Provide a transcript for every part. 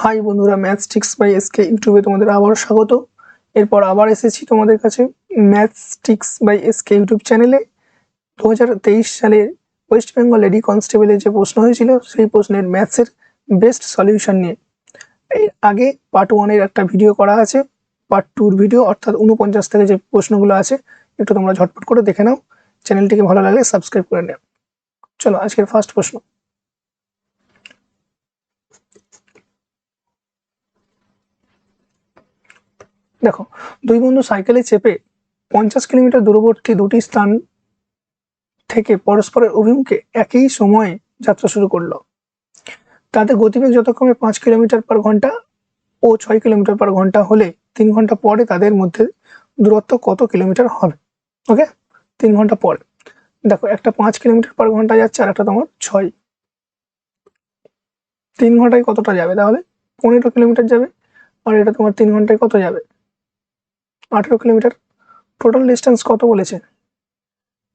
High বন্ধুরা, maths tics by SK ইউটিউবে তোমাদের আবারও স্বাগত। এরপর আবার এসেছি তোমাদের কাছে maths tics by SK YouTube চ্যানেলে। 2023 সালে ওয়েস্ট বেঙ্গল লেডি কনস্টেবলের যে প্রশ্ন হয়েছিল সেই প্রশ্নের ম্যাথসের বেস্ট সলিউশন নিয়ে এর আগে পার্ট 1 এর একটা ভিডিও করা আছে, পার্ট 2 ভিডিও অর্থাৎ 49 থেকে যে প্রশ্নগুলো আছে একটু তোমরা ঝটপট করে দেখে নাও। চ্যানেলটিকে ভালো লাগলে সাবস্ক্রাইব করে নাও। চলো আজকের ফার্স্ট প্রশ্ন। দেখো, দুই বন্ধু সাইকেলে চেপে 50 কিলোমিটার দূরবর্তী দুটি স্থান থেকে পরস্পরের অভিমুখে একই সময়ে যাত্রা শুরু করলো। তাদের গতিবেগ যথাক্রমে 5 কিলোমিটার পার ঘন্টা ও 6 কিলোমিটার পার ঘন্টা হলে 3 ঘন্টা পরে তাদের মধ্যে দূরত্ব কত কিলোমিটার হবে? ওকে, 3 ঘন্টা পরে। দেখো, একটা 5 কিলোমিটার পার ঘন্টা যাচ্ছে আর একটা তোমার 6। 3 ঘন্টায় কতটা যাবে? তাহলে 15 কিলোমিটার যাবে। আর এটা তোমার 3 ঘন্টায় কত যাবে? 18 কিলোমিটার। টোটাল ডিস্টেন্স কত বলেছে?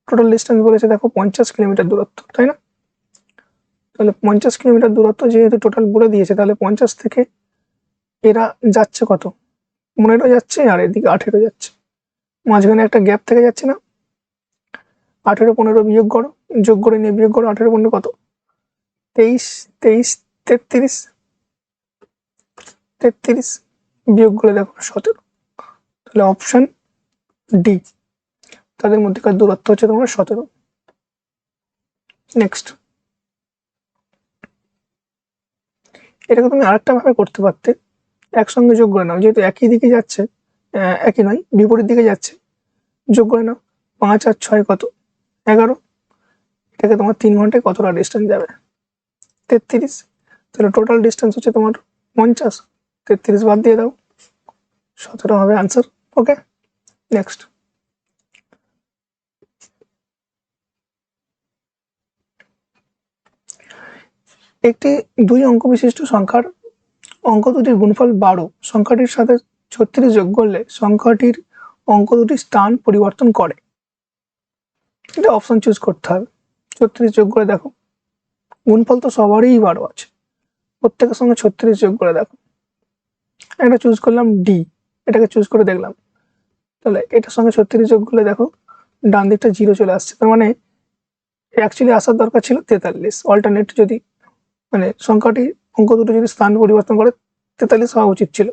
টোটাল ডিস্টেন্স বলেছে দেখো 50 কিলোমিটার দূরত্ব, তাই না? তাহলে 50 কিলোমিটার দূরত্ব যেহেতু টোটাল বলে দিয়েছে, তাহলে 50 থেকে এরা যাচ্ছে কত? 15 যাচ্ছে আর এদিকে 18 যাচ্ছে। মাঝখানে একটা গ্যাপ থেকে যাচ্ছে না? 18 15 বিয়োগ করো, যোগ করে নিয়ে বিয়োগ করো। 18 15 কত? 23 23 33 33 বিয়োগ করে দেখো 17। তাহলে অপশন ডি, তাদের মধ্যেকার দূরত্ব হচ্ছে তোমার 17। নেক্সট, এটাকে তুমি আরেকটা ভাবে করতে পারতে। একসঙ্গে যোগ করে নাও, যেহেতু একই দিকে যাচ্ছে, একই নয় বিপরীত দিকে যাচ্ছে, যোগ করে নাও। 5 আর 6 কত? 11। এটাকে তোমার 3 ঘন্টায় কতটা ডিস্টেন্স যাবে? 33। তাহলে টোটাল ডিস্টেন্স হচ্ছে তোমার 50। 33 বাদ দিয়ে দাও, 17 হবে আনসার। ওকে, নেক্সট। একটি 2 অঙ্ক বিশিষ্ট সংখ্যার অঙ্ক দুটির গুণফল 12 সংখ্যাটির সাথে 36 যোগ করলে সংখ্যাটির অঙ্ক দুটির স্থান পরিবর্তন করে। এটা অপশন চুজ করতে হবে। 36 যোগ করে দেখো, গুণফল তো সবারই 12 আছে, প্রত্যেকের সঙ্গে 36 যোগ করে দেখো। এটা চুজ করলাম ডি, এটাকে চুজ করে দেখলাম। তাহলে এটার সঙ্গে 36 যোগ করলে দেখো ডান দিকটা 0 চলে আসছে। তার মানে অ্যাকচুয়ালি আসার দরকার ছিল 43। অল্টারনেট যদি মানে সংখ্যাটি অঙ্ক দুটো যদি স্থান পরিবর্তন করে 43 হওয়া উচিত ছিল।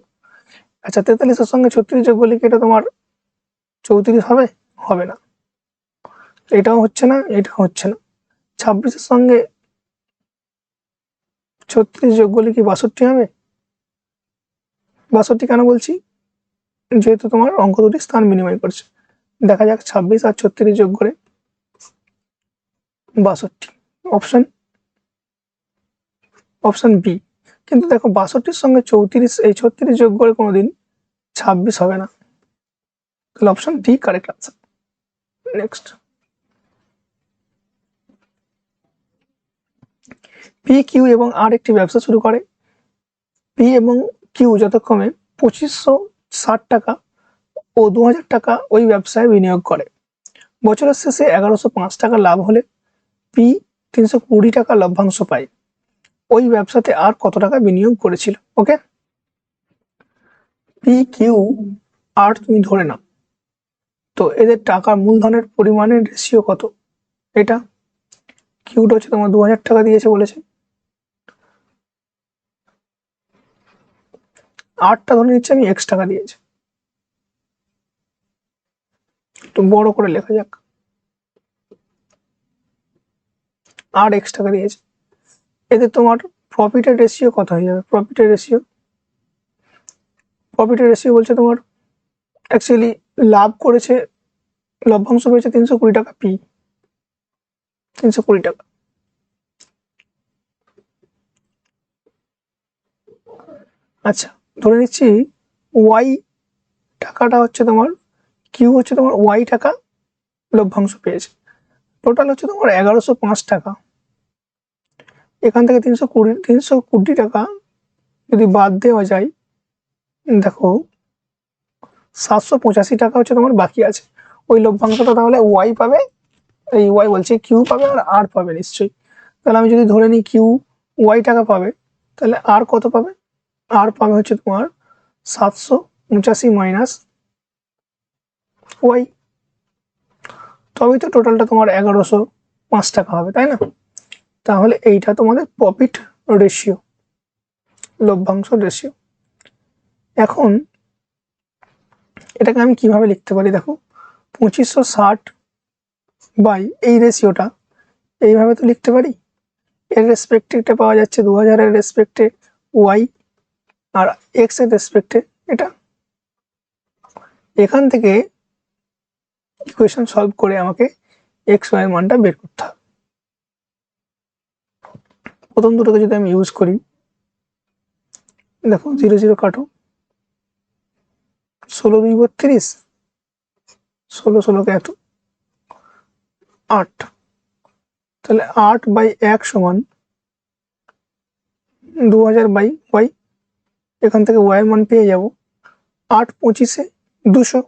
আচ্ছা, 43-এর সঙ্গে 36 যোগ করলে কি এটা তোমার 34 হবে? হবে না। এটাও হচ্ছে না, এটাও হচ্ছে না। 26-এর সঙ্গে 36 যোগ করলে কি 62 হবে? 62 কেন বলছি? যেহেতু তোমার অঙ্ক দুটি স্থান বিনিময় করছে। দেখা যাক 26 আর 36 যোগ করে 62। Option B. কিন্তু দেখো 62-র সঙ্গে 36 যোগ করে কোনোদিন 26 হবে না। তাহলে option D correct answer. Next, P Q এবং আর একটি ব্যবসা শুরু করে। পি এবং কিউ যথাক্রমে 2560 টাকা ও 2000 টাকা ওই ব্যবসায় বিনিয়োগ করে। বছরের শেষে 1105 টাকা লাভ হলে পি 320 টাকা লভ্যাংশ পায়। ওই ব্যবসাতে আর কত টাকা বিনিয়োগ করেছিল? ওকে, পি কিউ আর তুমি ধরে নাও, তো এদের টাকার মূলধনের পরিমাণের রেশিও কত? এটা কিউটা হচ্ছে তোমার 2000 টাকা দিয়েছে বলেছে, 8টা ধরে নিচ্ছে আমি x টাকা দিয়েছে। একটু বড় করে লেখা যাক, আর x টাকা দিয়েছে। এতে তোমার প্রফিটের রেশিও কত হয়ে যাবে? প্রফিটের রেশিও বলছে তোমার অ্যাকচুয়ালি লাভ করেছে, লভ্যাংশ পেয়েছে 320 টাকা, পি 320 টাকা। আচ্ছা, ধরে নিচ্ছি ওয়াই টাকাটা হচ্ছে তোমার, কিউ হচ্ছে তোমার ওয়াই টাকা লভ্যাংশ পেয়েছে। টোটাল হচ্ছে তোমার 1105 টাকা। এখান থেকে 320 টাকা যদি বাদ দেওয়া যায়, দেখো 785 টাকা হচ্ছে তোমার বাকি আছে। ওই লভ্যাংশটা তাহলে ওয়াই পাবে, এই ওয়াই বলছে কিউ পাবে আর আর পাবে নিশ্চয়ই। তাহলে আমি যদি ধরে নিই কিউ ওয়াই টাকা পাবে, তাহলে আর কত পাবে? আর পাবে হচ্ছে তোমার 789 মাইনাস ওয়াই, তবেই তো টোটালটা তোমার 1105 টাকা হবে, তাই না? তাহলে এইটা তোমাদের প্রফিট রেশিও, লভ্যাংশ রেশিও। এখন এটাকে আমি কিভাবে লিখতে পারি দেখো, 2560 বাই এই রেশিওটা এইভাবে তো লিখতে পারি। এর রেসপেক্টে এটা পাওয়া যাচ্ছে 2000 এর রেসপেক্টে ওয়াই, আর এক্স এর রেসপেক্টে এটা। এখান থেকে ইকুয়েশন সলভ করে আমাকে এক্স ওয়াই এর মানটা বের করতে হবে। প্রথম দুটোকে যদি আমি ইউজ করি, দেখো 0 0 কাটো, 16 2 32, 16 16 কে এত 8, তাহলে 8 বাই 1 সমান 2000 বাই ওয়াই। এখান থেকে ওয়াই এর মান পেয়ে যাব 8 25 200,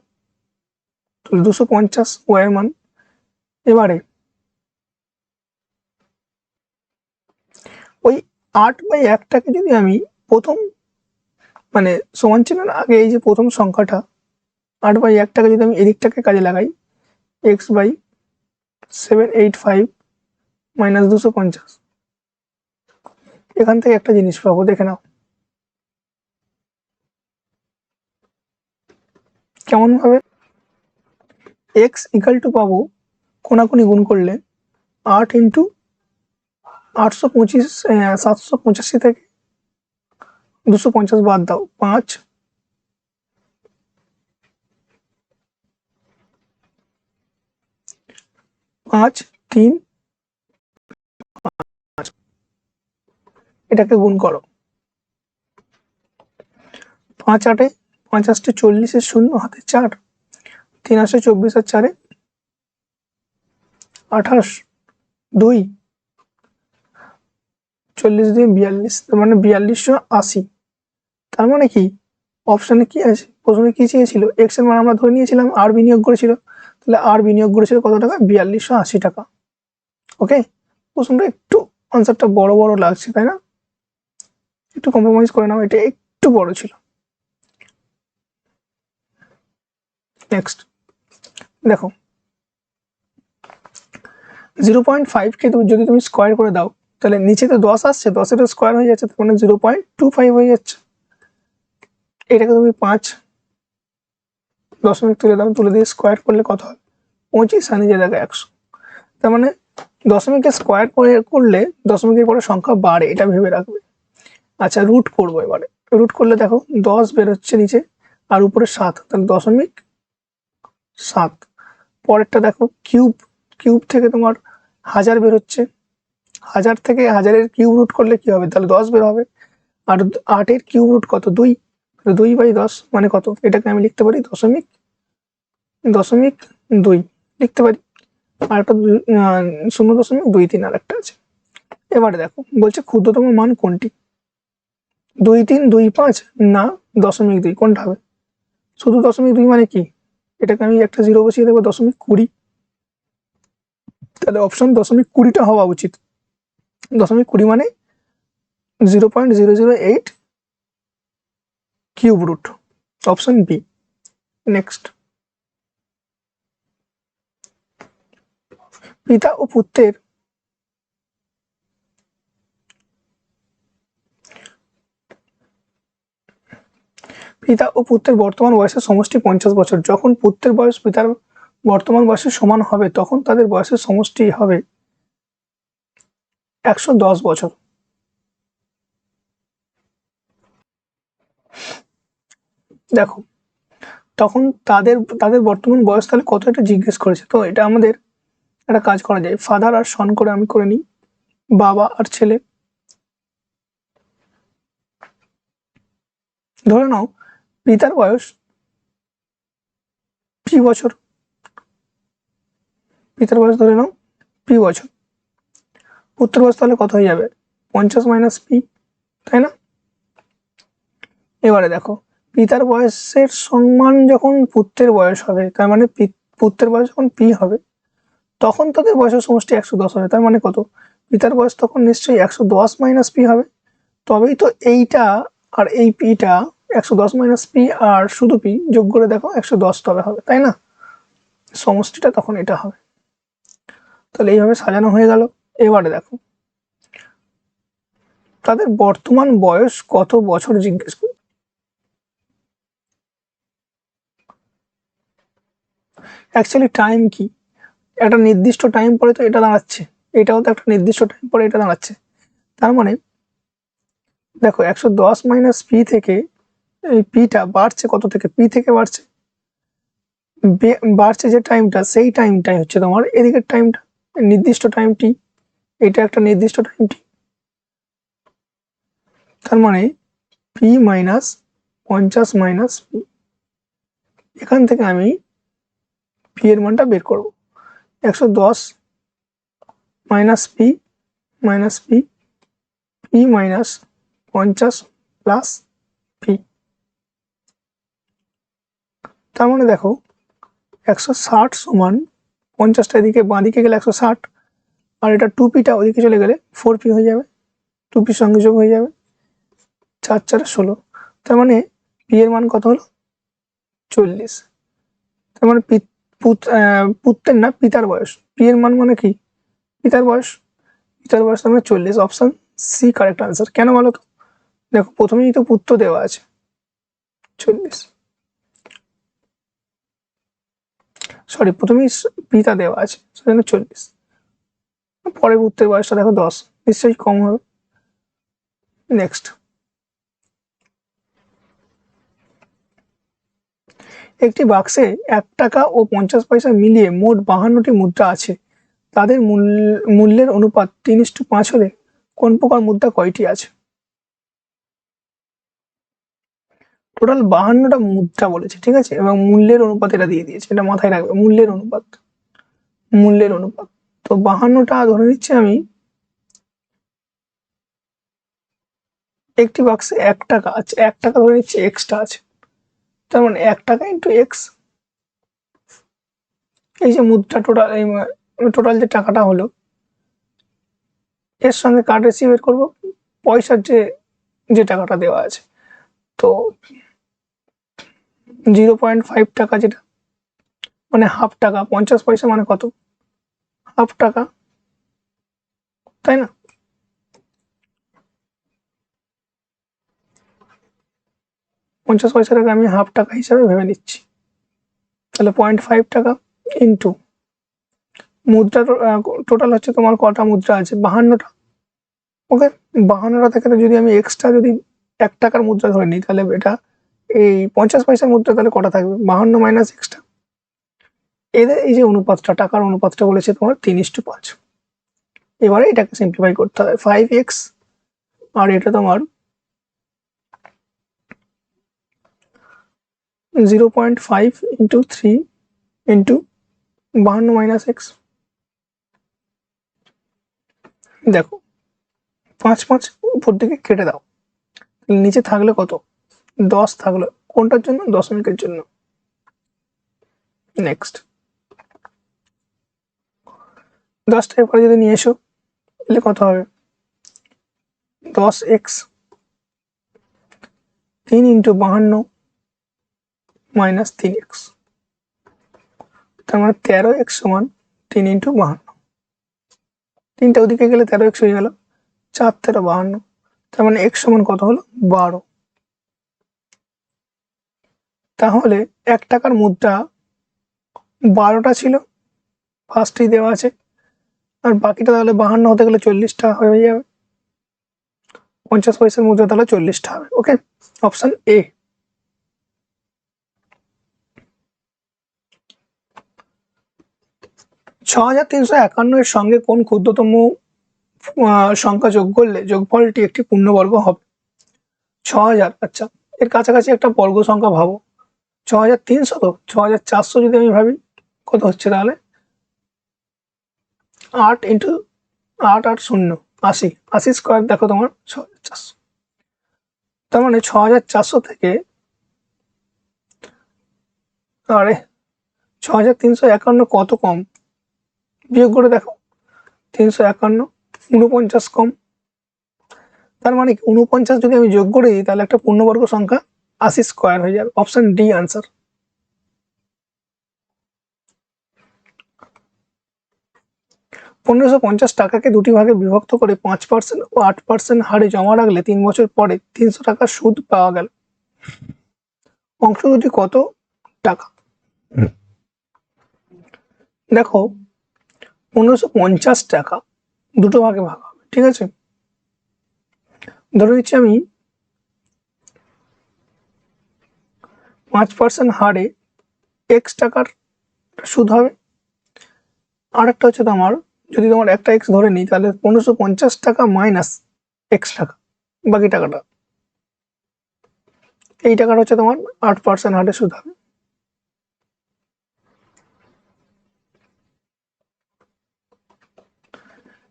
তাহলে 250 ওয়াই এর মান। এবারে ওই 8 বাই 1টাকে যদি আমি প্রথম মানে সমান চিহ্নের আগে এই যে প্রথম সংখ্যাটা 8 বাই 1টাকে যদি আমি এদিকটাকে কাজে লাগাই, এক্স বাই 785 মাইনাস 250, এখান থেকে একটা জিনিস পাবো, দেখে নাও কেমন ভাবে। এক্স ইকাল টু পাবো কোনাকুনি গুণ করলে 8 ইন্টু 825, 785 থেকে 250 বাদ দাও, 5 5 3 5, এটাকে গুণ করো। 5 8 5 8 40 এর শূন্য হাতে 4, 3 8 24 আর 4 28, 2 40 দিয়ে 42, তার মানে 4280। তার মানে কি অপশানে কি আছে, প্রথমে কি চেয়েছিল, এক্স এর মান আমরা ধরে নিয়েছিলাম, আর বিনিয়োগ করেছিল, তাহলে আর বিনিয়োগ করেছিল কত টাকা, 4280 টাকা। ওকে, প্রশ্নটা একটু আনসারটা বড় বড় লাগছে, তাই না? একটু কম্প্রোমাইজ করে নাও, এটা একটু বড় ছিল। নেক্সট দেখো, 0.5 কে যদি তুমি স্কোয়ার করে দাও, তাহলে নিচে তো 10 আসছে, 10 এর স্কোয়ার হয়ে যাচ্ছে, তার মানে 0.25 হয়ে যাচ্ছে। এটাকে তুমি 5 দশমিক তুলে দাও, তুলে দিয়ে স্কোয়ার করলে কত হয়, 25, আর নিচে দেখো 100। তার মানে দশমিকের স্কোয়ার করলে দশমিকের পরে সংখ্যা বাড়ে, এটা ভেবে রাখবে। আচ্ছা, রুট করবো এবারে। রুট করলে দেখো 10 বেরোচ্ছে নিচে, আর উপরে 7, তাহলে 0.7। পরেরটা দেখো কিউব, কিউব থেকে তোমার 1000 বেরোচ্ছে, 1000 থেকে 1000-এর কিউব রুট করলে কি হবে, তাহলে 10 বের হবে। আর 8-এর কিউব রুট কত, 2, 2/10 মানে কত, এটাকে আমি লিখতে পারি 0.2 লিখতে পারি। আর একটা 0.23 আর একটা আছে। এবারে দেখো বলছে ক্ষুদ্রতম মান কোনটি, 2 3 2 5 না 0.2, কোনটা হবে? শুধু 0.2 মানে কি, এটাকে আমি একটা 0 বসিয়ে দেবো, 0.20, তাহলে অপশন 0.20টা হওয়া উচিত। 0.20 মানে 0.008 cube root, option B. Next, পিতা ও পুত্রের বর্তমান বয়সের সমষ্টি 50 বছর। যখন পুত্রের বয়স পিতার বর্তমান বয়সের সমান হবে, তখন তাদের বয়সের সমষ্টি হবে 110 বছর। দেখো তখন তাদের বর্তমান বয়স তাহলে কত, এটা জিজ্ঞেস করেছে, তো এটা আমাদের একটা কাজ করা যায়, ফাদার আর সন করে আমি করে নিই, বাবা আর ছেলে। ধরে নাও পিতার বয়স পি বছর, পিতার বয়স ধরে নাও পি বছর, পুত্রের বয়স তাহলে কত হয়ে যাবে, 50 মাইনাস পি, তাই না? এবারে দেখো পিতার বয়সের সমান যখন পুত্রের বয়স হবে, তার মানে পুত্রের বয়স যখন পি হবে, তখন তাদের বয়সের সমষ্টি 110 হবে। তার মানে কত, পিতার বয়স তখন নিশ্চয়ই 110 মাইনাস পি হবে, তবেই তো এইটা আর এই পিটা 110 মাইনাস পি আর শুধু পি যোগ করে দেখো 110 তবে হবে, তাই না? সমষ্টিটা তখন এটা হবে। তাহলে এইভাবে সাজানো হয়ে গেল। এবারে দেখো তাদের বর্তমান বয়স কত বছর জিজ্ঞেস করি। অ্যাকচুয়ালি টাইম কি, একটা নির্দিষ্ট টাইম পরে তো এটা দাঁড়াচ্ছে, এটাও তো একটা নির্দিষ্ট টাইম পরে এটা দাঁড়াচ্ছে। তার মানে দেখো 110 মাইনাস পি থেকে এই পিটা বাড়ছে কত থেকে, পি থেকে বাড়ছে, বাড়ছে যে টাইমটা সেই টাইমটাই হচ্ছে তোমার এদিকের টাইমটা, নির্দিষ্ট টাইমটি, এটা একটা নির্দিষ্ট টাইমটি। তার মানে পি মাইনাস 50 মাইনাস পি, এখান থেকে আমি পি এর মানটা বের করব। 110 minus P minus P, P minus 50 plus P. তার মানে দেখো 160 সমান 50টা এদিকে বাঁ দিকে গেলে 160, আর এটা 2পিটা ওদিকে চলে গেলে 4পি হয়ে যাবে, 2পির সঙ্গে যোগ হয়ে যাবে, 4 4 16। তার মানে পি এর মান কত হলো 40। তার মানে পুত্রের না পিতার বয়স, পি এর মান মানে কি পিতার বয়স, পিতার বয়স মানে 40। Option C correct answer. কেন বলো তো, দেখো প্রথমেই তো পুত্র দেওয়া আছে 40, সরি প্রথমেই পিতা দেওয়া আছে সেজন্য 40, পরে পুত্রের বয়সটা দেখো 10, নিশ্চয়ই কম হবে। নেক্সট, একটি বাক্সে 1 টাকা ও 50 পয়সা মিলিয়ে মোট 52টি মুদ্রা আছে, তাদের মূল্যের অনুপাত 3:5 হলে কোন প্রকার মুদ্রা কয়টি আছে? টোটাল 52টা মুদ্রা বলেছে, ঠিক আছে, এবং মূল্যের অনুপাত এটা দিয়ে দিয়েছে, এটা মাথায় রাখবে, মূল্যের অনুপাত, মূল্যের অনুপাত। তো 52টা ধরে নিচ্ছি আমি, একটি বাক্সে 1 টাকা আছে, 1 টাকা ধরে নিচ্ছি এক্সট্রা আছে, তার মানে 1 টাকা ইন্টু এক্স, এই যে মুদ্রা টোটাল, এই টোটাল যে টাকাটা হলো এর সঙ্গে কার্ড বের করবো পয়সার যে যে টাকাটা দেওয়া আছে, তো 0.5 টাকা যেটা মানে হাফ টাকা, 50 পয়সা মানে কত হাফ টাকা, তাই না? 50 পয়সাটাকে আমি হাফ টাকা হিসাবে ভেবে নিচ্ছি, তাহলে 0.5 টাকা ইন্টু মুদ্রা টোটাল হচ্ছে তোমার কটা মুদ্রা আছে 52টা, ওকে। 52টা থেকে যদি আমি এক্সট্রা যদি 1 টাকার মুদ্রা ধরে নিই তাহলে এটা এই 50 পয়সার মুদ্রা তাহলে কটা থাকবে 52 মাইনাস এক্সট্রা, এদের এই যে অনুপাতটা টাকার অনুপাতটা বলেছে তোমার 3:5। এবারে এটাকে সিম্পলিফাই করতে হবে, 5x আর এটা তোমার 0.5 ইন্টু 3 ইন্টু 52 মাইনাস এক্স। দেখো 5 5 উপর দিকে কেটে দাও, নিচে থাকলে কত 10 থাকলো, কোনটার জন্য দশমিকের জন্য। নেক্সট 10টা এরপরে যদি নিয়ে এসো তাহলে কত হবে 10x 3 ইন্টু 52 মাইনাস 3x, তার মানে 13x সমান 3 ইন্টু 52, 3টা ওদিকে গেলে 13x হয়ে গেল, 4 13 52, তার মানে x সমান কত হলো 12। তাহলে 1 টাকার মুদ্রা 12টা ছিল, ফার্স্টেই দেওয়া আছে, আর বাকিটা তাহলে 52 হতে গেলে 40টা হয়ে যাবে, 50 পয়সার মুদ্রা তাহলে 40টা হবে, ওকে। Option A. ছ 6351 এর সঙ্গে কোন ক্ষুদ্রতম সংখ্যা যোগ করলে যোগফলটি একটি পূর্ণবর্গ হবে? 6000, আচ্ছা এর কাছাকাছি একটা বর্গ সংখ্যা ভাবো, 6300, তো 6400 যদি আমি ভাবি কত হচ্ছে তাহলে 8 ইন্টু 8 8 0 80, 80 স্কোয়ার দেখো তোমার 6400, তার মানে 6400 থেকে, আরে 6351 কত কম বিয়োগ করে দেখো, 351 49 কম, তার মানে 49 যদি আমি যোগ করে দিই তাহলে একটা পূর্ণবর্গ সংখ্যা 80 স্কোয়ার হয়ে যাবে। Option D answer. টাকাকে দুটি ভাগে বিভক্ত করে 5% ও 8% হারে জমা রাখলে 3 বছর পরে 300 টাকা সুদ পাওয়া গেল। অংশ দুটি কত টাকা? দেখো 1550 টাকা দুটো ভাগে ভাগ হবে, ঠিক আছে। ধরে নিচ্ছি আমি 5% হারে x টাকার সুদ হবে, আর একটা হচ্ছে তোমার, যদি তোমার একটা x ধরে নিই তাহলে 1550 টাকা মাইনাস x টাকা, বাকি টাকাটা, এই টাকাটা হচ্ছে তোমার 8% হারে সুদ হবে।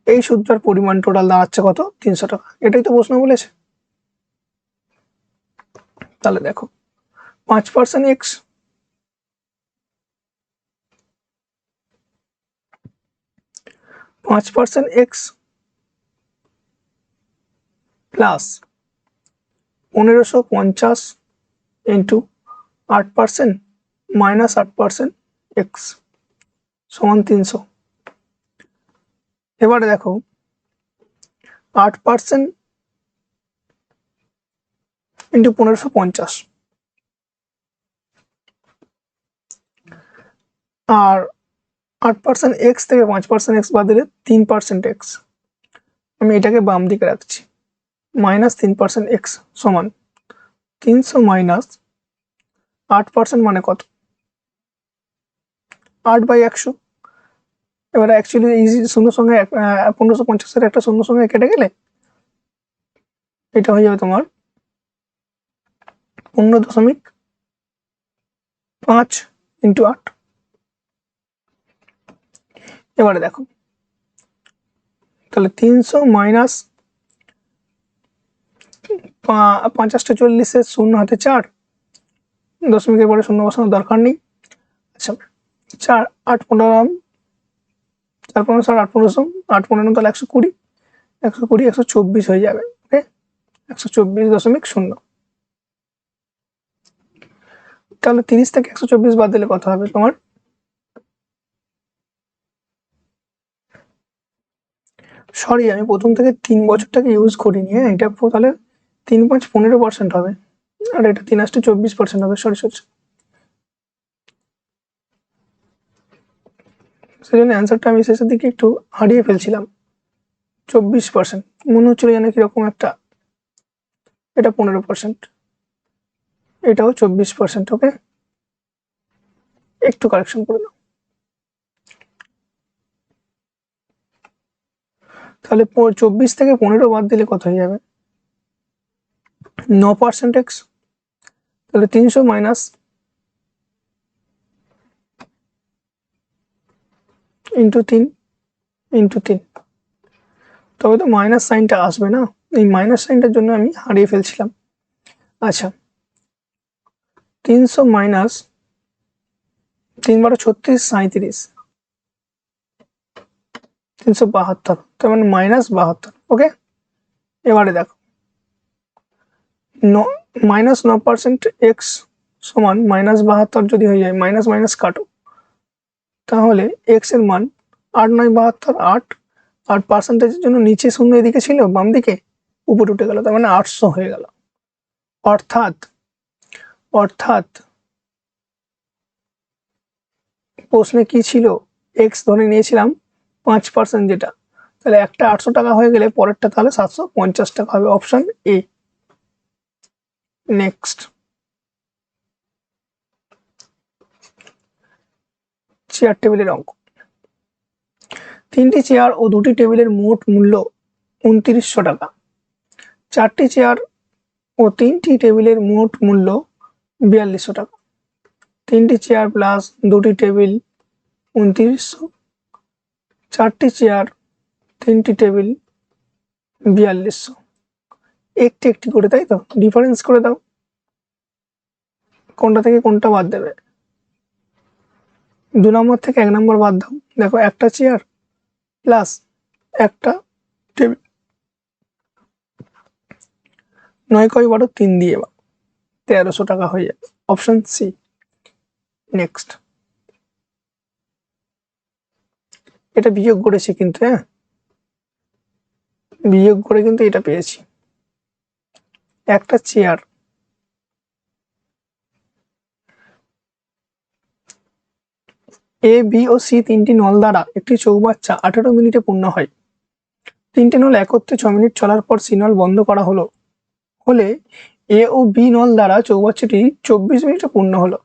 এই সুদটার পরিমাণ টোটাল দাঁড়াচ্ছে কত? 300 টাকা। এটাই তো প্রশ্ন বলেছে। তাহলে দেখো 5% x, x plus 1550 into 8% minus 8% x সমান 300। এবারে দেখো 8% ইন্টু 1550 আর 8% x থেকে 5% x বাদ দিলে 3% x। আমি এটাকে বাম দিকে রাখছি, মাইনাস 3% x সমান 300 মাইনাস 8% মানে কত? 8/100। এবারে অ্যাকচুয়ালি এই শূন্য সঙ্গে 1550-এর একটা শূন্য সঙ্গে কেটে গেলে এটা হয়ে যাবে তোমার 15.5 ইন্টু 8। এবারে দেখো তাহলে 300 মাইনাস 50-40 শূন্য হাতে 4, দশমিকের পরে শূন্য বসানোর দরকার নেই। আচ্ছা 4 8 15 4 15 60 8 15 8 15 তাহলে 120, 124 হয়ে যাবে। ওকে, 124.0। তাহলে 30 থেকে 124 বাদ দিলে কত হবে তোমার? সরি, আমি প্রথম থেকে 3 বছরটাকে ইউজ করিনি। হ্যাঁ, এটা তাহলে 3 5 15% হবে, আর এটা 3 8 24% হবে। সরি সরি, সেজন্য অ্যান্সারটা আমি শেষের দিকে একটু হারিয়ে ফেলছিলাম। 24% মনে হচ্ছিল যেন কিরকম একটা, এটা 15%, এটাও 24%। ওকে, একটু কারেকশন করে নাও। তাহলে 24 থেকে 15 বাদ দিলে কত হয়ে যাবে? 9% x। তাহলে 300 মাইনাস ইন্টু 3 ইন্টু 3, তবে তো মাইনাস সাইনটা আসবে না, এই মাইনাস সাইনটার জন্য আমি হারিয়ে ফেলছিলাম। আচ্ছা 300 মাইনাস 3 12 36 37, 372, তার মানে মাইনাস 72। ওকে, এবারে দেখো মাইনাস 9% এক্স সমান মাইনাস 72 যদি হয়ে যায়, মাইনাস মাইনাস কাটো, তাহলে এক্স এর মান 8 9 72, 8 আর পার্সেন্টেজের জন্য নিচে শূন্য এদিকে ছিল, বাম দিকে উপরে উঠে গেল, তার মানে 800 হয়ে গেল। অর্থাৎ অর্থাৎ প্রশ্নে কি ছিল? এক্স ধরে নিয়েছিলাম 5%, যেটা তাহলে একটা 800 টাকা হয়ে গেলে পরেরটা তাহলে 750 টাকা হবে। Option A. নেক্সট, চেয়ার টেবিলের অঙ্ক। 3টি চেয়ার ও 2টি টেবিলের মোট মূল্য 2900 টাকা। 4টি চেয়ার ও 3টি টেবিলের মোট মূল্য 4200 টাকা। 3টি চেয়ার প্লাস 2টি টেবিল 2900, 4টি চেয়ার 3টি টেবিল 4200। একটি একটি করে, তাই তো? ডিফারেন্স করে দাও, কোনটা থেকে কোনটা বাদ দেবে। 2 নম্বর থেকে 1 নম্বর বাদ দাও। দেখো একটা চেয়ার প্লাস একটা টেবিল, 9 × 12 3 দিয়ে 1300 টাকা হয়ে যাবে, অপশন সি। নেক্সট, এটা বিয়োগ করেছি কিন্তু, হ্যাঁ বিয়োগ করে কিন্তু এটা পেয়েছি। একটা চেয়ার এ, বি ও সি তিনটি নল দ্বারা একটি চৌবাচ্চা 18 মিনিটে পূর্ণ হয়। তিনটে নল একত্রে 6 মিনিট চলার পর সি নল বন্ধ করা হলে এ ও বি নল দ্বারা চৌবাচ্চাটি 24 মিনিটে পূর্ণ হলো।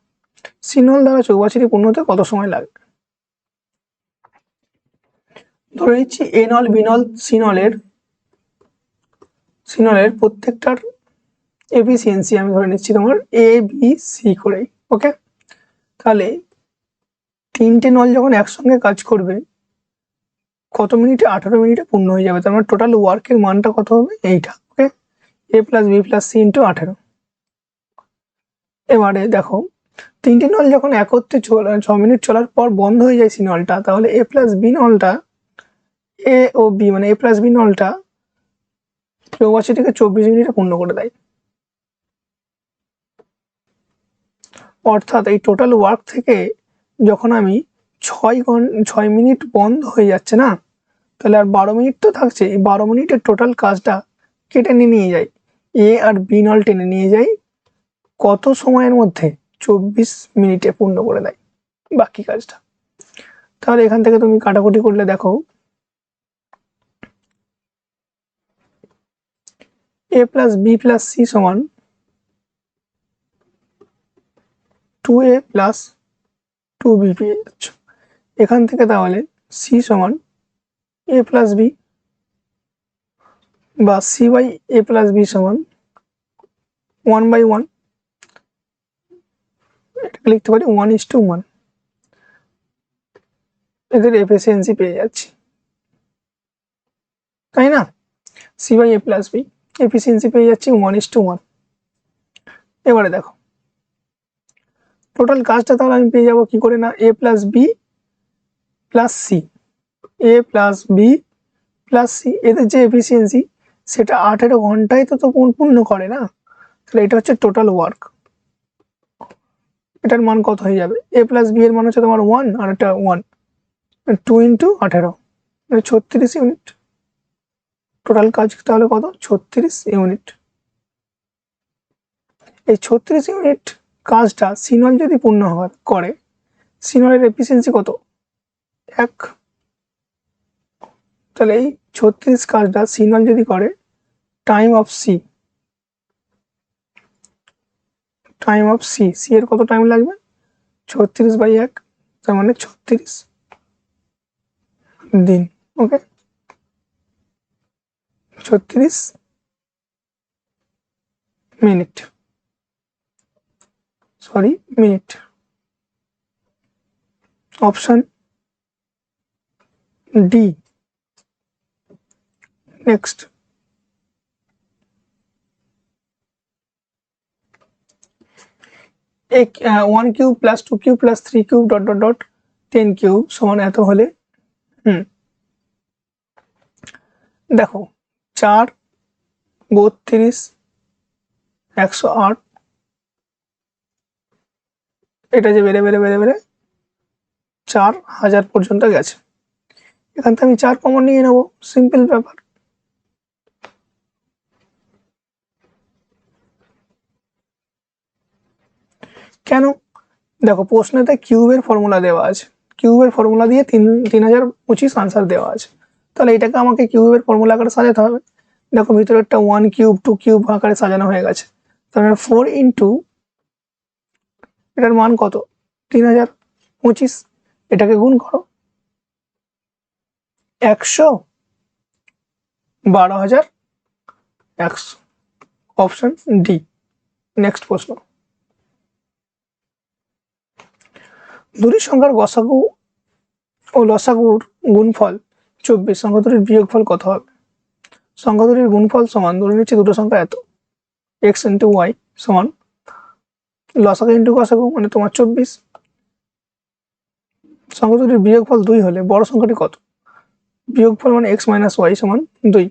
সি নল দ্বারা চৌবাচ্চাটি পূর্ণ হতে কত সময় লাগবে? ধরে নিচ্ছি এ নল, বি নল, সি নলের প্রত্যেকটার এফিসিয়েন্সি আমি ধরে নিচ্ছি তোমার এ, বি, সি করেই। ওকে, তাহলে তিনটে নল যখন একসঙ্গে কাজ করবে কত মিনিটে? 18 মিনিটে পূর্ণ হয়ে যাবে। তার মানে টোটাল ওয়ার্কের মানটা কত হবে? এইটা। Okay, A plus B plus C into 18। এবারে দেখো, তিনটে নল যখন একত্রে 6 মিনিট চলার পর বন্ধ হয়ে যায় সি নলটা, তাহলে এ প্লাস বি নলটা, এ ও বি মানে এ প্লাস বি নলটা চৌবাচ্চাটিকে 24 মিনিটে পূর্ণ করে দেয়। অর্থাৎ এই টোটাল ওয়ার্ক থেকে যখন আমি 6 মিনিট বন্ধ হয়ে যাচ্ছে না, তাহলে আর 12 মিনিট তো থাকছে। এই 12 মিনিটের টোটাল কাজটা কে টেনে নিয়ে যায়? এ আর বি নল টেনে নিয়ে যায় কত সময়ের মধ্যে? 24 মিনিটে পূর্ণ করে দেয় বাকি কাজটা। তাহলে এখান থেকে তুমি কাটাকুটি করলে দেখো, এ প্লাস বি প্লাস সি সমান 2a প্লাস 2b পেয়ে যাচ্ছ। এখান থেকে তাহলে সি সমান এ প্লাস বি বা C by A plus B সমান 1/1। এটাকে লিখতে পারি 1:1। এদের এফিসিয়েন্সি পেয়ে যাচ্ছি, তাই না? C by A plus B efficiency পেয়ে যাচ্ছি 1:1। এবারে দেখো টোটাল কাজটা তাহলে আমি পেয়ে যাবো কি করে? না, এ প্লাস বি প্লাস সি, এ প্লাস বি প্লাস সি, এদের যে এফিসিয়েন্সি সেটা 18 ঘন্টায় তো পূর্ণ করে না। তাহলে এটা হচ্ছে টোটাল ওয়ার্ক। এটার মান কত হয়ে যাবে? এ প্লাস বি এর মান হচ্ছে তোমার 1 আর এটা 1, 2 × 18 মানে 36 ইউনিট। টোটাল কাজ তাহলে কত? 36 ইউনিট। এই 36 ইউনিট কাজটা সিনল যদি পূর্ণ করে, সিনলের এফিসিয়েন্সি কত? 1। তাহলে এই 36 কাজটা সিনল যদি করে, টাইম অফ সি সি এর কত টাইম লাগবে? 36/1, তার মানে 36 দিন। ওকে, 36 minute, sorry minute. Option D. Next, एक 1 cube plus 2 cube plus 3 cube dot dot dot 10 cube সমান এত হলে দেখো 4, 32, 108, এটা যে বেড়ে বেড়ে বেড়ে বেড়ে 4000 পর্যন্ত গেছে। এখান থেকে আমি 4 কমন নিয়ে নেবো, সিম্পল ব্যাপার। কেন? দেখো প্রশ্নেতে কিউবের ফর্মুলা দেওয়া আছে, কিউবের ফর্মুলা দিয়ে 3025 আনসার দেওয়া আছে। তাহলে এটাকে আমাকে কিউবের ফর্মুলা আকারে সাজাতে হবে। দেখো ভিতরে একটা 1 কিউব 2 কিউব আকারে সাজানো হয়ে গেছে। তাহলে 4 × এটার মান কত? 3025। এটাকে গুণ করো 100, 12100। Option D. নেক্সট প্রশ্ন, দুটি সংখ্যার গসাগু ও লসাগুর গুণফল 24, সংখ্যা দুটির বিয়োগফল কত হবে? সংখ্যা দুটির গুণফল সমান, ধরে নিচ্ছে দুটো সংখ্যা এত, x × y সমান লসাগু ইন্টু গসাগু মানে তোমার 24। সংখ্যা দুটির বিয়োগফল 2 হলে বড় সংখ্যাটি কত? বিয়োগফল মানে x - y সমান 2।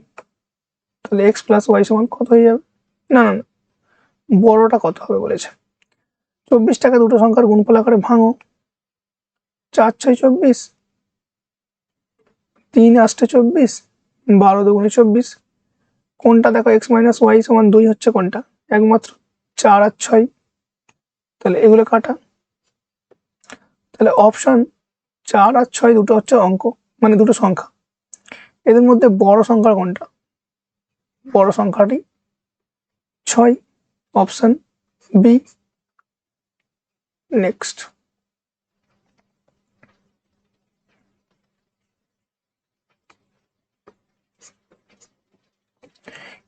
তাহলে x + y সমান কত হয়ে যাবে? না না না, বড়টা কত হবে বলেছে। 24 টাকা দুটো সংখ্যার গুণফল আকারে ভাঙো। 4 6 24, 3 8 24, 12 2 24। কোনটা দেখো x মাইনাস ওয়াই সমান 2 হচ্ছে কোনটা? একমাত্র 4 আর 6। তাহলে এগুলো কাটা। তাহলে অপশন 4 আর 6 দুটো হচ্ছে অঙ্ক, মানে দুটো সংখ্যা। এদের মধ্যে বড় সংখ্যা কোনটা? বড় সংখ্যাটি 6, অপশন বি। নেক্সট,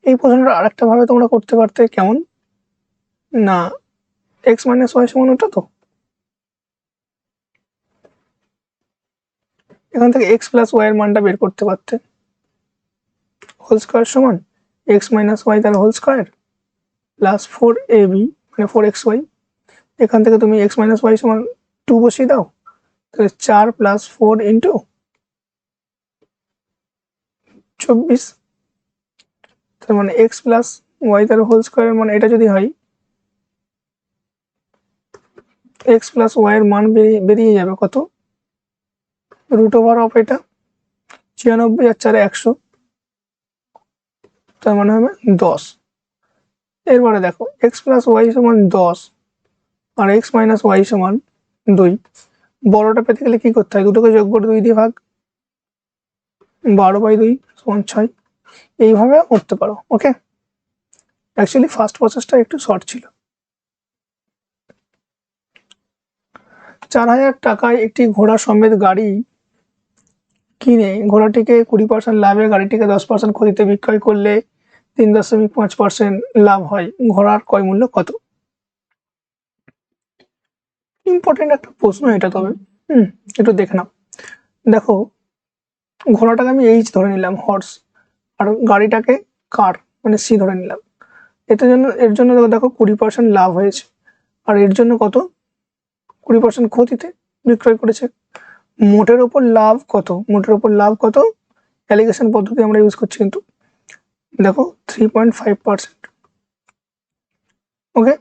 এই প্রশ্নটা আরেকটা ভাবে তোমরা করতে পারতে, কেমন না, এক্স মাইনাস ওয়াই সমান ওটা, তো এখান থেকে এক্স প্লাস ওয়াই এর মানটা বের করতে পারতে। হোল স্কোয়ার সমান এক্স মাইনাস ওয়াই, তাহলে হোল স্কোয়ার প্লাস 4ab মানে 4xy। এখান থেকে তুমি এক্স মাইনাস ওয়াই সমান 2 বসিয়ে দাও, তাহলে 4 প্লাস 4 ইন্টু 24। তার মানে এক্স প্লাস ওয়াই তার হোল স্কোয়ার, মানে এটা যদি হয় এক্স প্লাস ওয়াই এর মান বেরিয়ে যাবে কত? রুট ওভার অফ এটা 96 আর 4 100, তার মানে হবে 10। এরপরে দেখো এক্স প্লাস ওয়াই সমান 10 আর এক্স মাইনাস ওয়াই সমান 2। বড়টা পেতে গেলে কি করতে হয়? দুটোকে যোগ করে 2 দিয়ে ভাগ, 12/2 সমান 6। এইভাবে করতে পারো। ওকে, অ্যাকচুয়ালি ফার্স্ট প্রসেসটা একটু শর্ট ছিল। 4000 টাকায় একটি ঘোড়া সমেত গাড়ি কিনে ঘোড়াটিকে 20% লাভে গাড়িটিকে 10% ক্ষতিতে বিক্রয় করলে 3.5% লাভ হয়। ঘোড়ার ক্রয় মূল্য কত? ইম্পর্টেন্ট একটা প্রশ্ন এটা। তবে একটু দেখে নাও। দেখো, ঘোড়াটাকে আমি এইচ ধরে নিলাম, হর্স, আর গাড়িটাকে কার মানে সি ধরে নিলাম। এর জন্য দেখো 20% লাভ হয়েছে, আর এর জন্য কত? 20% ক্ষতিতে বিক্রয় করেছে। মোটের ওপর লাভ কত? মোটের ওপর লাভ কত? অ্যালিগেশন পদ্ধতি আমরা ইউজ করছি, কিন্তু দেখো 3.5%। ওকে,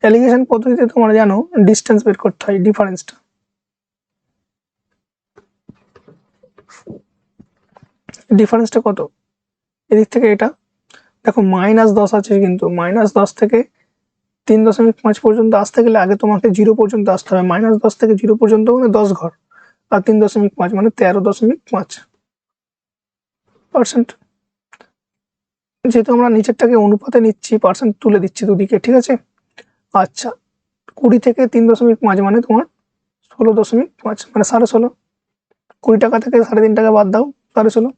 অ্যালিগেশন পদ্ধতিতে তোমরা জানো ডিস্টেন্স বের করতে হয়, ডিফারেন্সটা। ডিফারেন্সটা কত? এদিক থেকে এটা দেখো -10 আছে, কিন্তু -10 থেকে 3.5 পর্যন্ত আসতে গেলে আগে তোমাকে 0 পর্যন্ত আসতে হবে। -10 থেকে 0 পর্যন্ত মানে 10 ঘর, আর 3.5 মানে 13.5%। যেহেতু আমরা নিচেরটাকে অনুপাতে নিচ্ছি, পার্সেন্ট তুলে দিচ্ছি দুদিকে, ঠিক আছে। আচ্ছা, 20 থেকে 3.5 মানে তোমার 16.5 মানে 16.5। 20 টাকা থেকে 3.5 টাকা বাদ দাও, 16.5।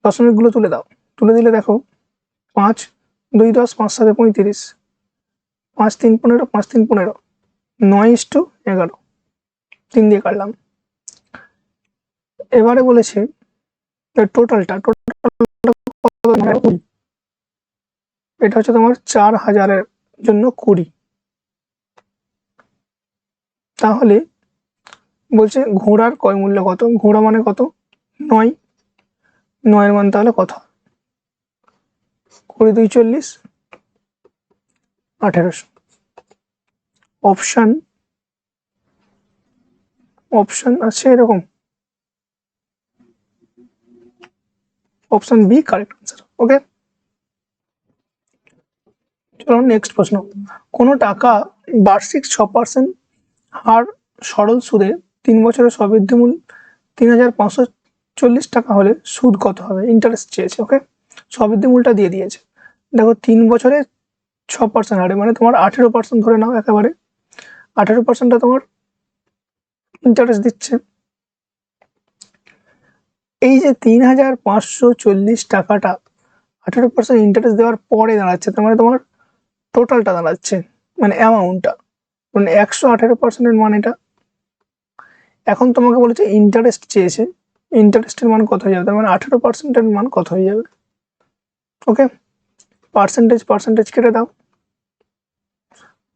দশমিকগুলো তুলে দাও, তুলে দিলে দেখো 5 2 10 5 7 35, 5 3 15, 5 3 15, 9:11, 3 দিয়ে কাটলাম। এবারে বলেছে টোটালটা এটা হচ্ছে তোমার 4000-এর জন্য 20। তাহলে বলছে ঘোড়ার ক্রয় মূল্য কত? ঘোড়া মানে কত? 9। 9 এর মান তাহলে কত? 20 2 40, 1800। অপশন আছে এরকম, অপশন বি কারেক্ট আনসার। ওকে, চলো নেক্সট প্রশ্ন। কোনো টাকা বার্ষিক 6% হার সরল সুদে 3 বছরের সবৃদ্ধি মূল 3540 টাকা হলে সুদ কত হবে? ইন্টারেস্ট চেয়েছে। ওকে, সবৃদ্ধি মূলটা দিয়ে দিয়েছে। দেখো 3 বছরে 6% হারে মানে তোমার 18% ধরে নাও, একেবারে 18%টা তোমার ইন্টারেস্ট দিচ্ছে। এই যে 3540 টাকাটা 18% ইন্টারেস্ট দেওয়ার পরে দাঁড়াচ্ছে, তার মানে তোমার টোটালটা দাঁড়াচ্ছে, মানে অ্যামাউন্টটা, মানে 118%-এর মান এটা। এখন তোমাকে বলেছে ইন্টারেস্ট চেয়েছে, ইন্টারেস্টের মান কত হয়ে যাবে? তার মানে 18%-এর মান কত হয়ে যাবে? ওকে, পার্সেন্টেজ কেটে দাও।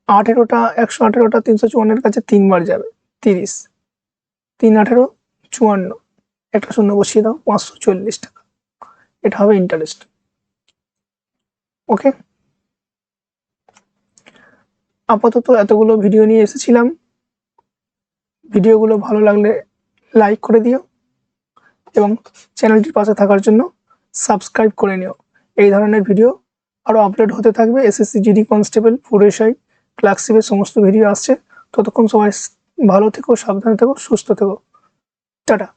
18টা 118টা 354-এর কাছে 3 বার যাবে, 30, 3 18 54, একটা শূন্য বসিয়ে দাও, 540 টাকা। এটা হবে ইন্টারেস্ট। ওকে, আপাতত এতগুলো ভিডিও নিয়ে এসেছিলাম। ভিডিওগুলো ভালো লাগলে লাইক করে দিও এবং চ্যানেলটির পাশে থাকার জন্য সাবস্ক্রাইব করে নিও। এই ধরনের ভিডিও আরও আপলোড হতে থাকবে। SSC GD constable, food SI, ক্লার্কশিপের সমস্ত ভিডিও আসছে। ততক্ষণ সবাই ভালো থেকো, সাবধানে থেকো, সুস্থ থেকো। টাটা।